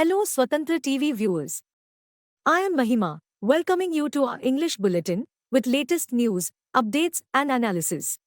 Hello Swatantra TV viewers. I am Mahima, welcoming you to our English Bulletin with latest news, updates and analysis.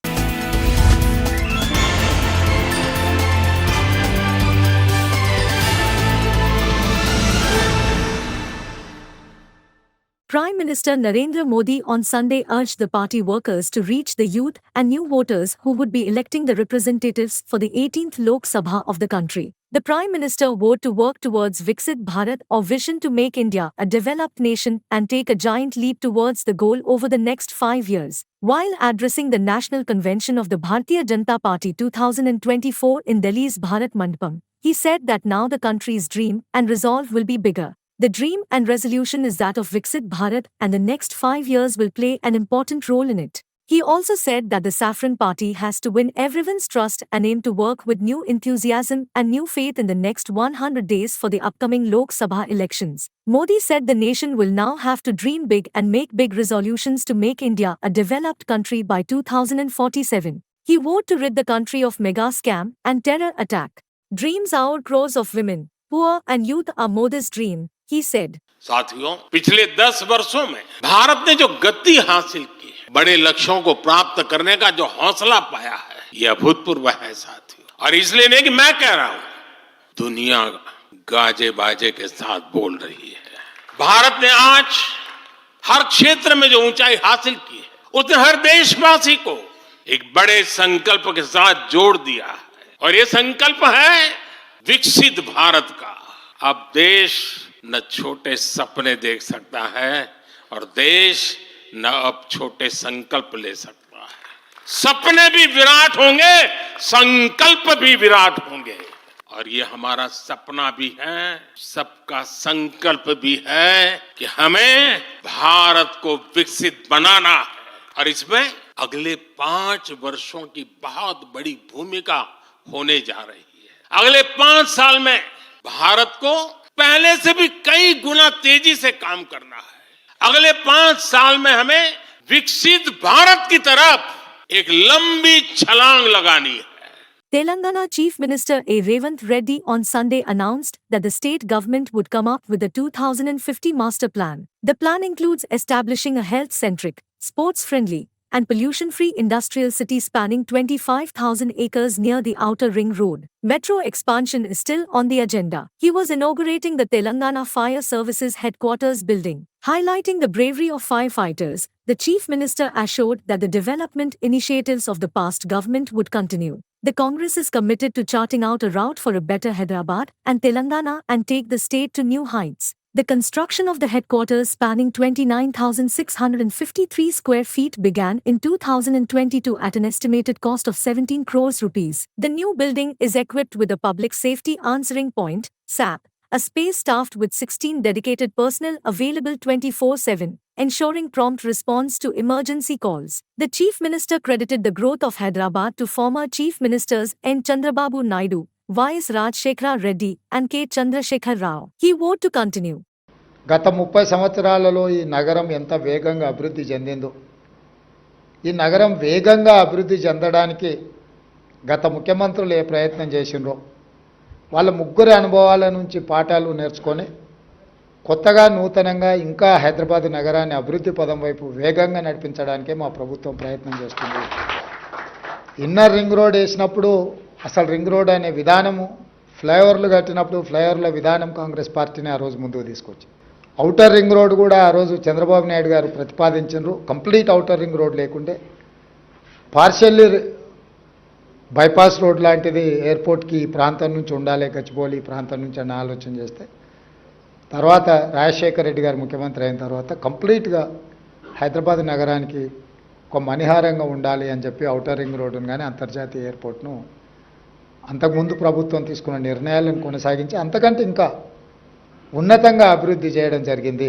Prime Minister Narendra Modi on Sunday urged the party workers to reach the youth and new voters who would be electing the representatives for the 18th Lok Sabha of the country. The Prime Minister vowed to work towards Viksit Bharat or vision to make India a developed nation and take a giant leap towards the goal over the next 5 years. While addressing the National Convention of the Bharatiya Janata Party 2024 in Delhi's Bharat Mandapam, he said that now the country's dream and resolve will be bigger. The dream and resolution is that of Viksit Bharat and the next 5 years will play an important role in it. He also said that the Saffron Party has to win everyone's trust and aim to work with new enthusiasm and new faith in the next 100 days for the upcoming Lok Sabha elections. Modi said the nation will now have to dream big and make big resolutions to make India a developed country by 2047. He vowed to rid the country of mega scam and terror attack. Dreams are crores of women, poor and youth are Modi's dream, he said. साथियों, पिछले 10 वर्षों में भारत ने जो गति हासिल की, बड़े लक्ष्यों को प्राप्त करने का जो हौसला पाया है, यह अभूतपूर्व है साथियों। और इसलिए नहीं कि मैं कह रहा हूं, दुनिया गाजे बाजे के साथ बोल रही है। भारत ने आज हर क्षेत्र में जो ऊंचाई हासिल की है, उसने हर देशवासी को एक बड़े संकल्प के साथ जोड़ दिया है। और ये संकल्प है विकसित भारत का। अब देश न छोटे सपने देख सकता है और देश न अब छोटे संकल्प ले सकता है। सपने भी विराट होंगे, संकल्प भी विराट होंगे। और ये हमारा सपना भी है, सबका संकल्प भी है कि हमें भारत को विकसित बनाना है। और इसमें अगले 5 वर्षों की बहुत बड़ी भूमिका होने जा रही है। अगले 5 साल में भारत को पहले से भी कई गुना तेजी से काम करना है। अगले 5 साल में हमें विकसित भारत की तरफ एक लंबी छलांग लगानी है। Telangana Chief Minister A. Revanth Reddy on Sunday announced that the state government would come up with a 2050 master plan. The plan includes establishing a health-centric, sports-friendly, and pollution-free industrial city spanning 25,000 acres near the Outer Ring Road. Metro expansion is still on the agenda. He was inaugurating the Telangana Fire Services Headquarters building. Highlighting the bravery of firefighters, the Chief Minister assured that the development initiatives of the past government would continue. The Congress is committed to charting out a route for a better Hyderabad and Telangana and take the state to new heights. The construction of the headquarters spanning 29,653 square feet began in 2022 at an estimated cost of 17 crores rupees. The new building is equipped with a Public Safety Answering Point, SAP, a space staffed with 16 dedicated personnel available 24/7, ensuring prompt response to emergency calls. The Chief Minister credited the growth of Hyderabad to former Chief Ministers N. Chandrababu Naidu, Y.S. Rajshekara Reddy and K. Chandrasekhar Rao. He vowed to continue. గత 30 సంవత్సరాలలో ఈ నగరం ఎంత వేగంగా అభివృద్ధి చెందిందో, ఈ నగరం వేగంగా అభివృద్ధి చెందడానికి గత ముఖ్యమంత్రులు ఏ ప్రయత్నం చేసినరో వాళ్ళ ముగ్గురు అనుభవాల నుంచి పాఠాలు నేర్చుకొని కొత్తగా నూతనంగా ఇంకా హైదరాబాద్ నగరాన్ని అభివృద్ధి పదం వైపు వేగంగా నడిపించడానికే మా ప్రభుత్వం ప్రయత్నం చేస్తుంది. ఇన్నర్ రింగ్ రోడ్ వేసినప్పుడు అసలు రింగ్ రోడ్ అనే విధానము, ఫ్లైఓవర్లు కట్టినప్పుడు ఫ్లైఓవర్ల విధానం కాంగ్రెస్ పార్టీని ఆ రోజు ముందుకు తీసుకొచ్చి, ఔటర్ రింగ్ రోడ్ కూడా ఆ రోజు చంద్రబాబు నాయుడు గారు ప్రతిపాదించారు. కంప్లీట్ ఔటర్ రింగ్ రోడ్ లేకుంటే పార్షియల్లీ బైపాస్ రోడ్ లాంటిది ఎయిర్పోర్ట్కి ఈ ప్రాంతం నుంచి ఉండాలి, గచ్చిబౌలి ఈ ప్రాంతం నుంచి అన్న ఆలోచన చేస్తే, తర్వాత రాజశేఖర రెడ్డి గారు ముఖ్యమంత్రి అయిన తర్వాత కంప్లీట్గా హైదరాబాద్ నగరానికి ఒక మణిహారంగా ఉండాలి అని చెప్పి ఔటర్ రింగ్ రోడ్డును కానీ అంతర్జాతీయ ఎయిర్పోర్ట్ను అంతకుముందు ప్రభుత్వం తీసుకున్న నిర్ణయాలను కొనసాగించి అంతకంటే ఇంకా ఉన్నతంగా అభివృద్ధి చేయడం జరిగింది.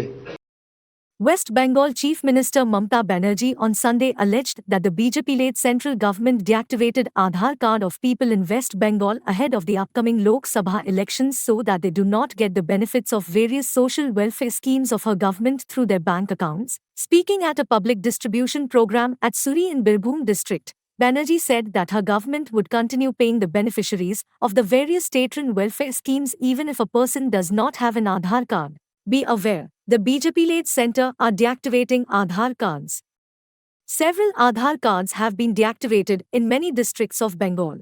West Bengal Chief Minister Mamata Banerjee on Sunday alleged that the BJP-led central government deactivated Aadhaar card of people in West Bengal ahead of the upcoming Lok Sabha elections so that they do not get the benefits of various social welfare schemes of her government through their bank accounts. Speaking at a public distribution program at Suri in Birbhum district, Banerjee said that her government would continue paying the beneficiaries of the various state-run welfare schemes even if a person does not have an Aadhaar card. Be aware, the BJP-led centre are deactivating Aadhaar cards. Several Aadhaar cards have been deactivated in many districts of Bengal.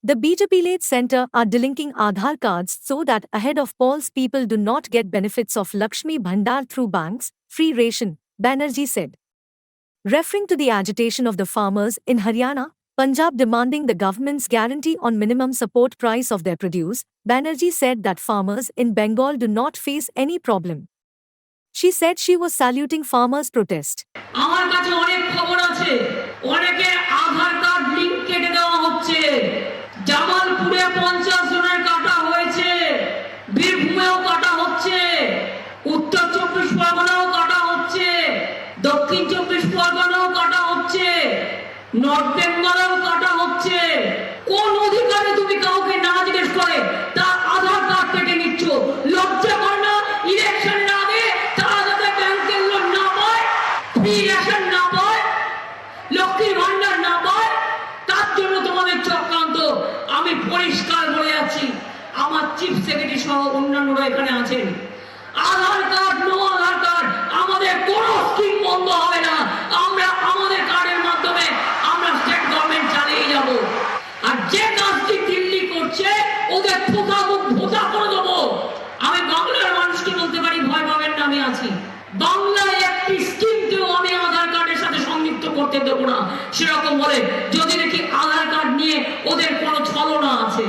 The BJP-led centre are delinking Aadhaar cards so that ahead of polls people do not get benefits of Lakshmi Bhandar through banks, free ration, Banerjee said. Referring to the agitation of the farmers in Haryana, Punjab demanding the government's guarantee on minimum support price of their produce, Banerjee said that farmers in Bengal do not face any problem. She said she was saluting farmers' protest. আমার কাছে অনেক খবর আছে অনেকে আধার card link কেটে দেওয়া হচ্ছে জামালপুরে 50 জনের কাটা হয়েছে বীরভূমেও কাটা হচ্ছে উত্তর 24 পরগনাও কাটা হচ্ছে দক্ষিণ 24 পরগনাও কাটা হচ্ছে নর্থ বেঙ্গলেও কাটা হচ্ছে কোন অধিকারে তুমি কাউকে না জিজ্ঞেস করে তার আধার কার্ড কেটে নিচ্ছ লজ্জা করে না ইলেকশনের আগে তারা যাতে ব্যাংকের লোন না পায় ফ্রি রেশন না পায় লক্ষ্মীর ভান্ডার না পায় তার জন্য তোমাদের চক্রান্ত আমি পরিষ্কার বলে যাচ্ছি আমার চিফ সেক্রেটারি সহ অন্যান্যরা এখানে আছেন আধার কার্ড নো আধার কার্ড আমাদের কোনো স্কিম বন্ধ হবে না আমরা আমাদের কার্ডের মাধ্যমে আমরা স্টেট গভর্নমেন্ট চালিয়ে যাব আর যে কাজটি দিল্লি করছে ওদের থোকা মুখ ভোতা করে দেবো আমি বাংলার মানুষকে বলতে পারি ভয় পাবেন না আমি আছি বাংলায় একটি স্কিমকেও আমি আধার কার্ডের সাথে সংযুক্ত করতে দেবো না সেরকম বলে যদি নাকি আধার কার্ড নিয়ে ওদের কোনো ছলনা আছে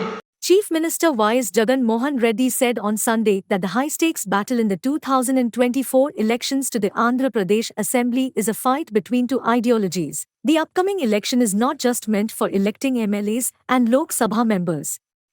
Chief Minister Y.S. Jagan Mohan Reddy said on Sunday that the high-stakes battle in the 2024 elections to the Andhra Pradesh Assembly is a fight between two ideologies. The upcoming election is not just meant for electing MLAs and Lok Sabha members.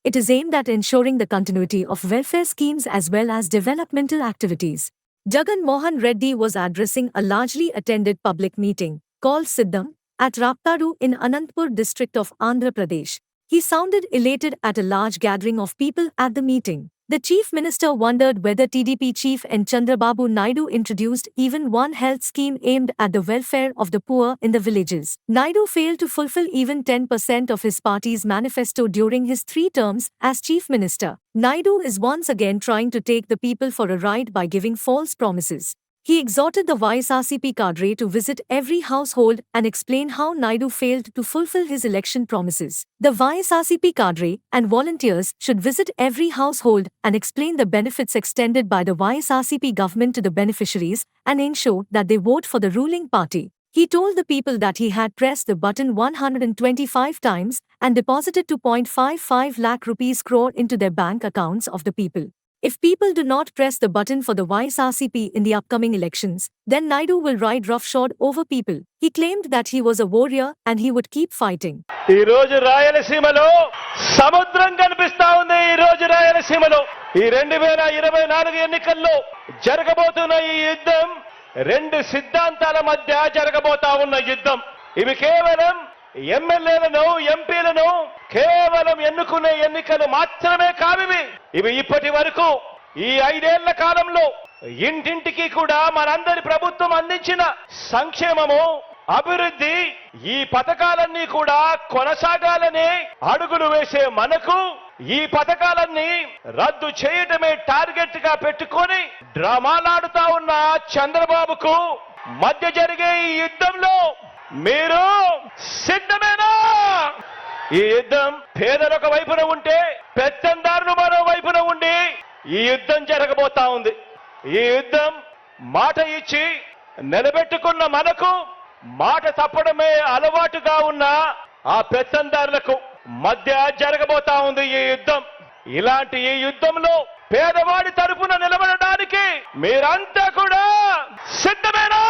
It is aimed at ensuring the continuity of welfare schemes as well as developmental activities. Jagan Mohan Reddy was addressing a largely attended public meeting, called Siddham, at Raptadu in Anantapur district of Andhra Pradesh. He sounded elated at a large gathering of people at the meeting. The chief minister wondered whether TDP chief N. Chandrababu Naidu introduced even one health scheme aimed at the welfare of the poor in the villages. Naidu failed to fulfill even 10% of his party's manifesto during his 3 terms as chief minister. Naidu is once again trying to take the people for a ride by giving false promises. He exhorted the YSRCP cadre to visit every household and explain how Naidu failed to fulfill his election promises. The YSRCP cadre and volunteers should visit every household and explain the benefits extended by the YSRCP government to the beneficiaries and ensure that they vote for the ruling party. He told the people that he had pressed the button 125 times and deposited 2.55 lakh rupees crore into their bank accounts of the people. If people do not press the button for the YSRCP in the upcoming elections, then Naidu will ride roughshod over people. He claimed that he was a warrior and he would keep fighting. ఈ రోజు రాయలసీమలో సముద్రం కనిపిస్తా ఉంది ఈ రోజు రాయలసీమలో ఈ 2024 ఎన్నికల్లో జరగబోతున్న ఈ యుద్ధం రెండు సిద్ధాంతాల మధ్య జరగబోతా ఉన్న యుద్ధం ఇవి కేవలం ఎమ్మెల్యేలను ఎంపీలను కేవలం ఎన్నుకునే ఎన్నికలు మాత్రమే కావివి ఇవి ఇప్పటి వరకు ఈ 5 ఏళ్ల కాలంలో ఇంటింటికి కూడా మనందరి ప్రభుత్వం అందించిన సంక్షేమము అభివృద్ధి ఈ పథకాలన్నీ కూడా కొనసాగాలనే అడుగులు వేసే మనకు ఈ పథకాలన్నీ రద్దు చేయటమే టార్గెట్ గా పెట్టుకొని డ్రామాలాడుతా ఉన్న చంద్రబాబుకు మధ్య జరిగే ఈ యుద్ధంలో మీరు సిద్ధమేనా ఈ యుద్ధం పేదలు ఒక వైపున ఉంటే పెత్తందారులు మరో వైపున ఉండి ఈ యుద్ధం జరగబోతా ఉంది ఈ యుద్ధం మాట ఇచ్చి నిలబెట్టుకున్న మనకు మాట తప్పడమే అలవాటుగా ఉన్న ఆ పెత్తందారులకు మధ్య జరగబోతా ఉంది ఈ యుద్ధం ఇలాంటి ఈ యుద్ధంలో పేదవాడి తరపున నిలబడడానికి మీరంతా కూడా సిద్ధమేనా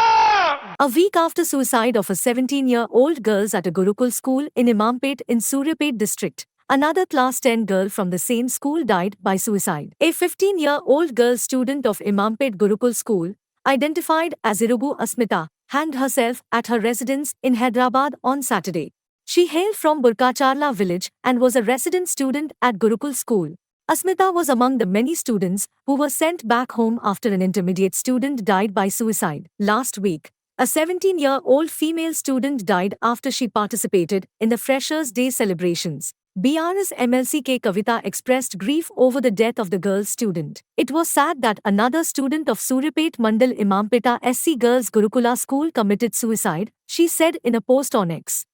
A week after suicide of a 17-year-old girl at a Gurukul school in Imampet in Suryapet district, another class 10 girl from the same school died by suicide. A 15-year-old girl student of Imampet Gurukul school, identified as Irugu Asmita, hanged herself at her residence in Hyderabad on Saturday. She hailed from Burkacharla village and was a resident student at Gurukul school. Asmita was among the many students who were sent back home after an intermediate student died by suicide. Last week, A 17-year-old female student died after she participated in the Freshers' Day celebrations. BR's MLC K. Kavita expressed grief over the death of the girl student. It was sad that another student of Suripet Mandal Imampeta SC Girls Gurukula School committed suicide, she said in a post on X.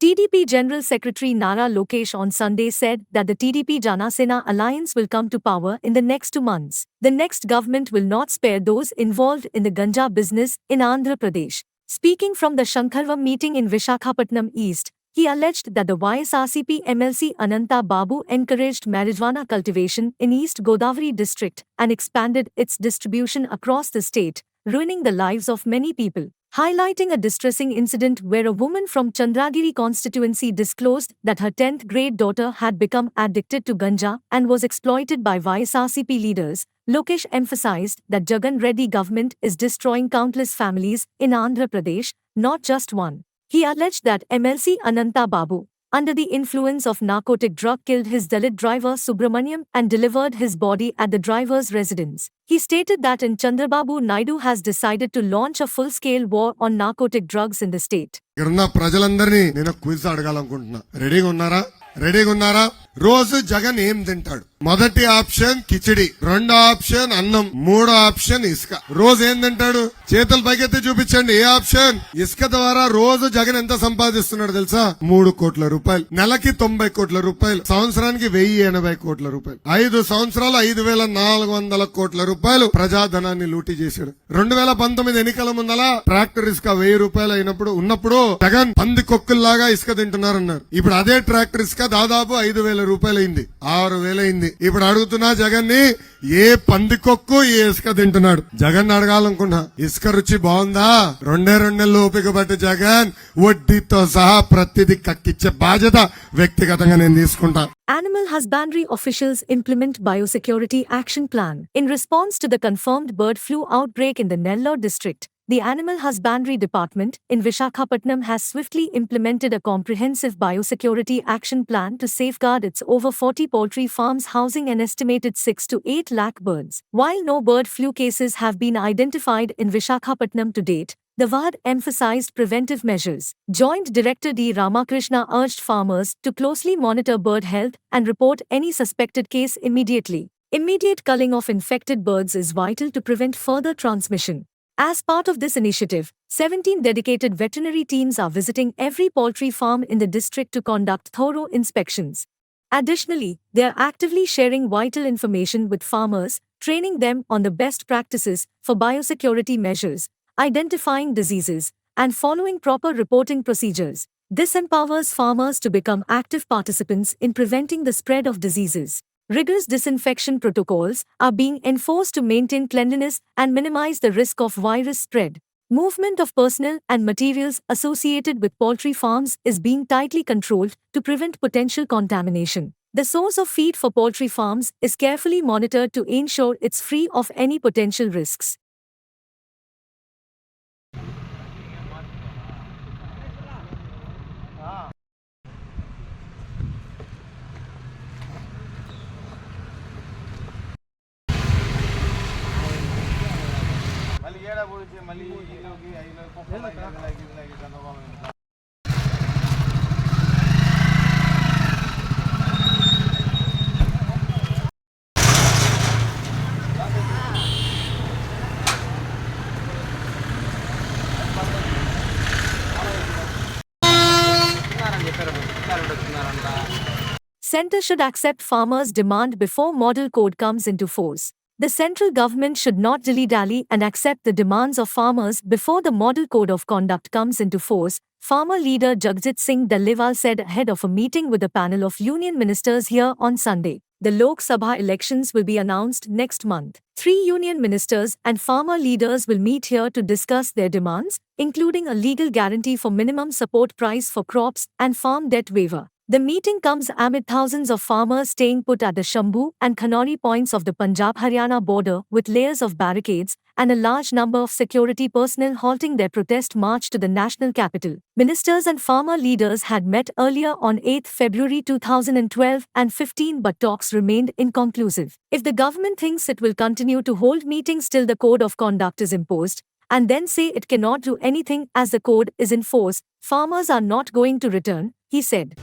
TDP General Secretary Nara Lokesh on Sunday said that the TDP Janasena alliance will come to power in the next 2 months. The next government will not spare those involved in the ganja business in Andhra Pradesh. Speaking from the Shankharvam meeting in Vishakhapatnam East, he alleged that the YSRCP MLC Ananta Babu encouraged marijuana cultivation in East Godavari district and expanded its distribution across the state, ruining the lives of many people. Highlighting a distressing incident where a woman from Chandragiri constituency disclosed that her 10th grade daughter had become addicted to ganja and was exploited by YSRCP leaders, Lokesh emphasized that Jagan Reddy government is destroying countless families in Andhra Pradesh, not just one. He alleged that MLC Ananta Babu, under the influence of narcotic drug, killed his Dalit driver Subramaniam and delivered his body at the driver's residence. He stated that in Chandrababu Naidu has decided to launch a full-scale war on narcotic drugs in the state. ప్రజలందరినీ నేను quiz అడగాలనుకుంటున్నా. రెడీగా ఉన్నారా? రోజు జగన్ ఏం తింటాడు? మొదటి option khichdi, రెండో option అన్నం, మూడో ఆప్షన్ ఇసుక. రోజు ఏం తింటాడు? చేతులు పైకెత్తి చూపించండి. ఏ ఆప్షన్? ఇసుక ద్వారా రోజు జగన్ ఎంత సంపాదిస్తున్నాడు తెలుసా? 3 కోట్ల రూపాయలు. నెలకి 90 కోట్ల రూపాయలు. సంవత్సరానికి 1080 కోట్ల రూపాయలు. 5 సంవత్సరాలు 5400 కోట్ల రూపాయలు ప్రజాధనాన్ని లూటీ చేశాడు. 2019 ఎన్నికల ముందల ట్రాక్టర్ ఇసుక 1000 రూపాయలు ఉన్నప్పుడు జగన్ పంది కొక్కుల్లాగా ఇసుక తింటున్నారన్నారు. ఇప్పుడు అదే ట్రాక్టర్ ఇసుక దాదాపు 5000 రూపాయలు అయింది, 6000 అయింది. ఇప్పుడు అడుగుతున్నా జగన్ ని, ఏ పందికొక్కు ఏ ఇసుక తింటున్నాడు? జగన్ అడగాలనుకున్నా, ఇసుక రుచి బాగుందా? రెండే నెలలు ఓపిక పట్టి జగన్ వడ్డీతో సహా ప్రతిదీ కక్కిచ్చే బాధ్యత వ్యక్తిగతంగా నేను తీసుకుంటా. Animal husbandry officials implement biosecurity action plan. In response to the confirmed bird flu outbreak in the Nellore district, the Animal Husbandry Department in Vishakhapatnam has swiftly implemented a comprehensive biosecurity action plan to safeguard its over 40 poultry farms housing an estimated 6 to 8 lakh birds. While no bird flu cases have been identified in Vishakhapatnam to date, the WAD emphasized preventive measures. Joint Director D. Ramakrishna urged farmers to closely monitor bird health and report any suspected case immediately. Immediate culling of infected birds is vital to prevent further transmission. As part of this initiative, 17 dedicated veterinary teams are visiting every poultry farm in the district to conduct thorough inspections. Additionally, they are actively sharing vital information with farmers, training them on the best practices for biosecurity measures, identifying diseases, and following proper reporting procedures. This empowers farmers to become active participants in preventing the spread of diseases. Rigorous disinfection protocols are being enforced to maintain cleanliness and minimize the risk of virus spread. Movement of personnel and materials associated with poultry farms is being tightly controlled to prevent potential contamination. The source of feed for poultry farms is carefully monitored to ensure it's free of any potential risks. Centre should accept farmers' demand before model code comes into force. The central government should not dilly-dally and accept the demands of farmers before the model code of conduct comes into force, farmer leader Jagjit Singh Dallewal said ahead of a meeting with a panel of union ministers here on Sunday. The Lok Sabha elections will be announced next month. 3 union ministers and farmer leaders will meet here to discuss their demands, including a legal guarantee for minimum support price for crops and farm debt waiver. The meeting comes amid thousands of farmers staying put at the Shambhu and Khanori points of the Punjab-Haryana border with layers of barricades and a large number of security personnel halting their protest march to the national capital. Ministers and farmer leaders had met earlier on 8 February 2012 and 15, but talks remained inconclusive. If the government thinks it will continue to hold meetings till the code of conduct is imposed, and then say it cannot do anything as the code is in force, farmers are not going to return, he said.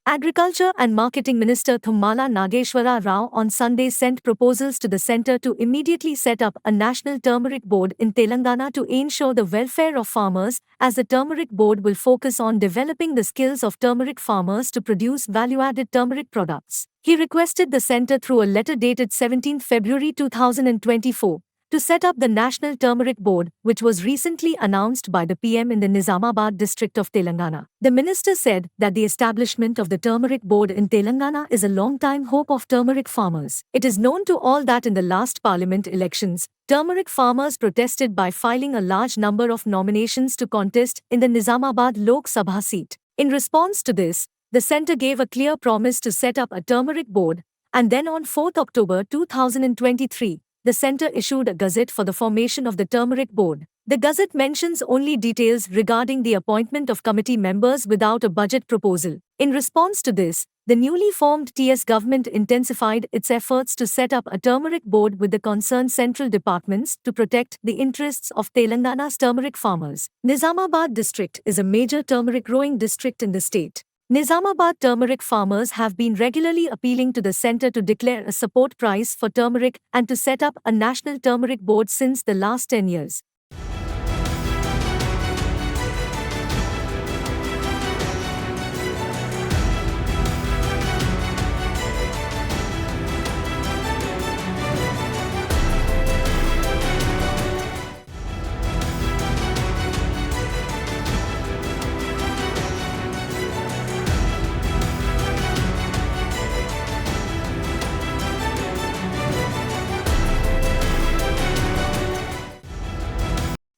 Agriculture and Marketing Minister Thummala Nageshwara Rao on Sunday sent proposals to the centre to immediately set up a national turmeric board in Telangana to ensure the welfare of farmers, as the turmeric board will focus on developing the skills of turmeric farmers to produce value-added turmeric products. He requested the centre through a letter dated 17 February 2024 to set up the National Turmeric Board, which was recently announced by the PM in the Nizamabad district of Telangana. The minister said that the establishment of the Turmeric Board in Telangana is a long-time hope of turmeric farmers. It is known to all that in the last parliament elections, turmeric farmers protested by filing a large number of nominations to contest in the Nizamabad Lok Sabha seat. In response to this, the centre gave a clear promise to set up a turmeric board, and then on 4 October 2023, the centre issued a gazette for the formation of the Turmeric Board. The gazette mentions only details regarding the appointment of committee members without a budget proposal. In response to this, the newly formed TS government intensified its efforts to set up a turmeric board with the concerned central departments to protect the interests of Telangana's turmeric farmers. Nizamabad district is a major turmeric growing district in the state. Nizamabad turmeric farmers have been regularly appealing to the centre to declare a support price for turmeric and to set up a national turmeric board since the last 10 years.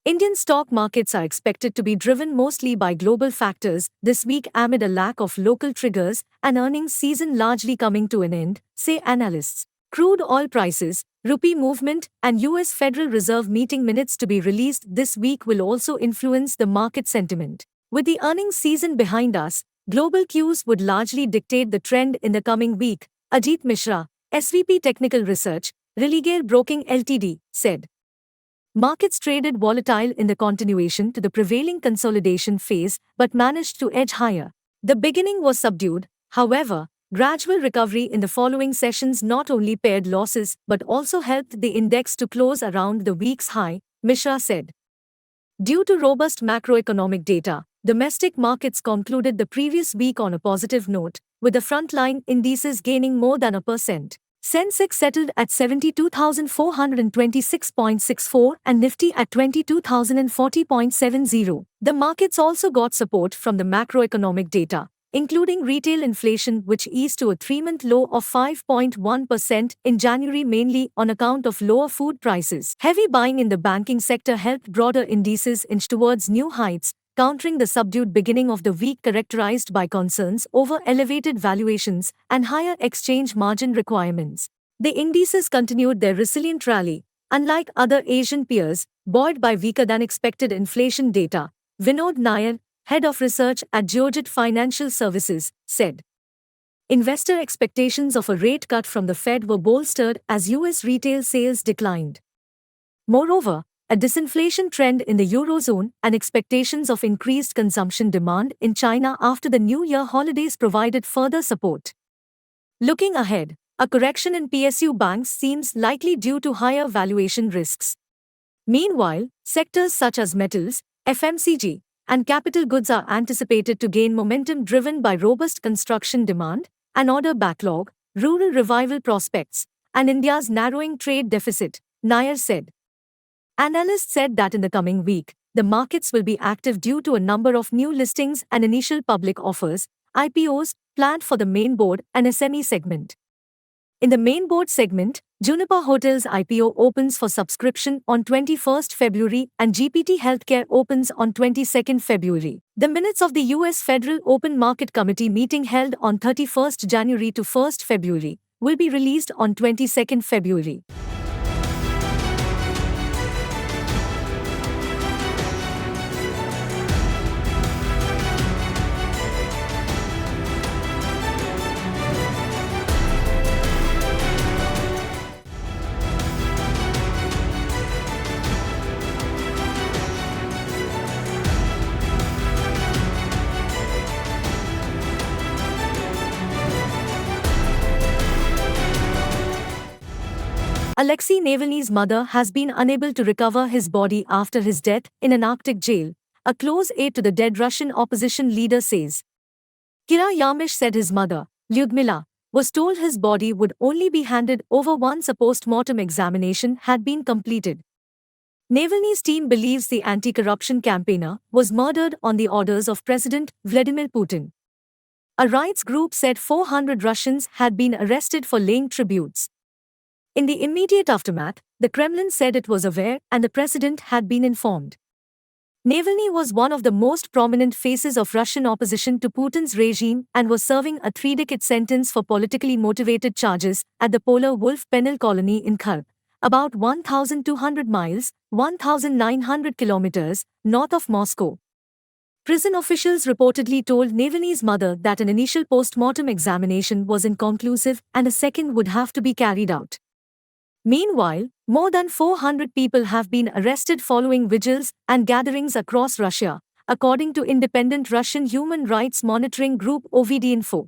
Indian stock markets are expected to be driven mostly by global factors this week amid a lack of local triggers and earnings season largely coming to an end, say analysts. Crude oil prices, rupee movement, and US Federal Reserve meeting minutes to be released this week will also influence the market sentiment. With the earnings season behind us, global cues would largely dictate the trend in the coming week, Ajit Mishra, SVP Technical Research, Religare Broking Ltd, said. Markets traded volatile in the continuation to the prevailing consolidation phase but managed to edge higher. The beginning was subdued, however, gradual recovery in the following sessions not only pared losses but also helped the index to close around the week's high, Mishra said. Due to robust macroeconomic data, domestic markets concluded the previous week on a positive note, with the frontline indices gaining more than 1%. Sensex settled at 72,426.64 and Nifty at 22,040.70. The markets also got support from the macroeconomic data, including retail inflation, which eased to a 3-month low of 5.1% in January, mainly on account of lower food prices. Heavy buying in the banking sector helped broader indices inch towards new heights, countering the subdued beginning of the week characterized by concerns over elevated valuations and higher exchange margin requirements. The indices continued their resilient rally, unlike other Asian peers, buoyed by weaker-than-expected inflation data, Vinod Nair, head of research at Geojit Financial Services, said. Investor expectations of a rate cut from the Fed were bolstered as US retail sales declined. Moreover, a disinflation trend in the Eurozone and expectations of increased consumption demand in China after the New Year holidays provided further support. Looking ahead, a correction in PSU banks seems likely due to higher valuation risks. Meanwhile, sectors such as metals, FMCG, and capital goods are anticipated to gain momentum driven by robust construction demand, an order backlog, rural revival prospects, and India's narrowing trade deficit, Nair said. Analysts said that in the coming week, the markets will be active due to a number of new listings and initial public offers, IPOs, planned for the main board and SME segment. In the main board segment, Juniper Hotels IPO opens for subscription on 21st February and GPT Healthcare opens on 22nd February. The minutes of the US Federal Open Market Committee meeting held on 31st January to 1st February will be released on 22nd February. Alexei Navalny's mother has been unable to recover his body after his death in an Arctic jail, a close aide to the dead Russian opposition leader says. Kira Yarmish said his mother, Lyudmila, was told his body would only be handed over once a post-mortem examination had been completed. Navalny's team believes the anti-corruption campaigner was murdered on the orders of President Vladimir Putin. A rights group said 400 Russians had been arrested for laying tributes. In the immediate aftermath, the Kremlin said it was aware and the president had been informed. Navalny was one of the most prominent faces of Russian opposition to Putin's regime and was serving a 3-decade sentence for politically motivated charges at the Polar Wolf Penal Colony in Khark, about 1,200 miles, 1,900 kilometers, north of Moscow. Prison officials reportedly told Navalny's mother that an initial post-mortem examination was inconclusive and a second would have to be carried out. Meanwhile, more than 400 people have been arrested following vigils and gatherings across Russia, according to independent Russian human rights monitoring group OVD-Info.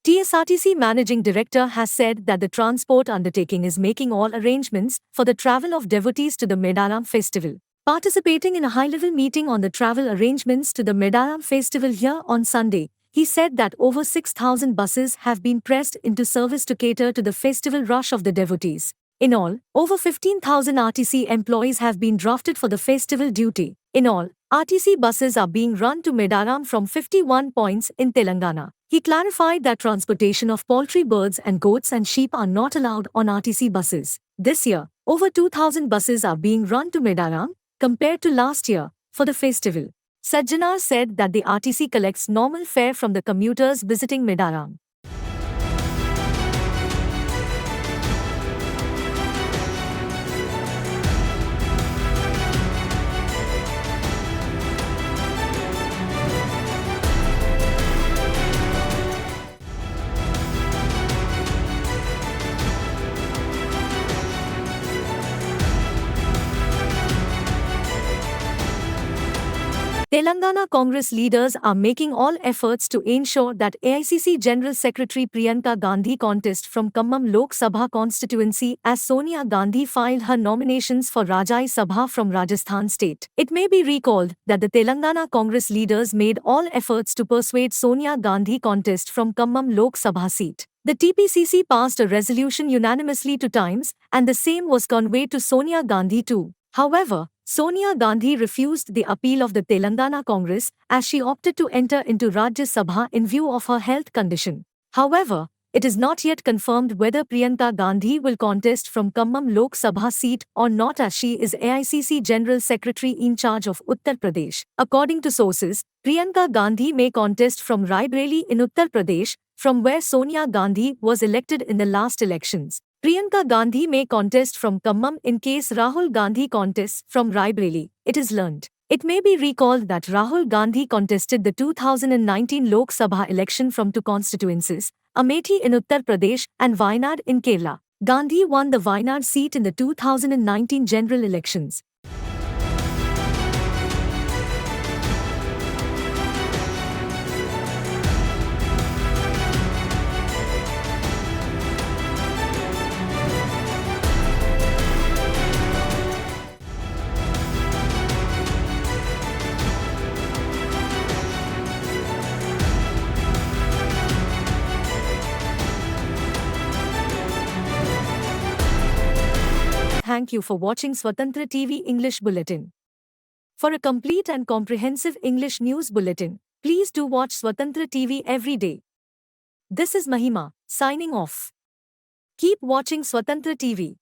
TSRTC Managing Director has said that the transport undertaking is making all arrangements for the travel of devotees to the Medaram festival. Participating in a high-level meeting on the travel arrangements to the Medaram festival here on Sunday, he said that over 6,000 buses have been pressed into service to cater to the festival rush of the devotees. In all, over 15,000 RTC employees have been drafted for the festival duty. In all, RTC buses are being run to Medaram from 51 points in Telangana. He clarified that transportation of poultry, birds and goats and sheep are not allowed on RTC buses. This year, over 2,000 buses are being run to Medaram, compared to last year, for the festival. Sajjanar said that the RTC collects normal fare from the commuters visiting Medaram. Telangana Congress leaders are making all efforts to ensure that AICC General Secretary Priyanka Gandhi contest from Khammam Lok Sabha constituency as Sonia Gandhi filed her nominations for Rajai Sabha from Rajasthan state. It may be recalled that the Telangana Congress leaders made all efforts to persuade Sonia Gandhi contest from Khammam Lok Sabha seat. The TPCC passed a resolution unanimously 2 times and the same was conveyed to Sonia Gandhi too. However, Sonia Gandhi refused the appeal of the Telangana Congress as she opted to enter into Rajya Sabha in view of her health condition. However, it is not yet confirmed whether Priyanka Gandhi will contest from Khammam Lok Sabha seat or not as she is AICC General Secretary in charge of Uttar Pradesh. According to sources, Priyanka Gandhi may contest from Raebareli in Uttar Pradesh, from where Sonia Gandhi was elected in the last elections. Priyanka Gandhi may contest from Khammam in case Rahul Gandhi contests from Raebareli, it is learned. It may be recalled that Rahul Gandhi contested the 2019 Lok Sabha election from 2 constituencies, Amethi in Uttar Pradesh and Wayanad in Kerala. Gandhi won the Wayanad seat in the 2019 general elections. thank you for watching Swatantra TV English Bulletin. For a complete and comprehensive English news bulletin, please do watch Swatantra TV every day. This is Mahima, signing off. Keep watching Swatantra TV.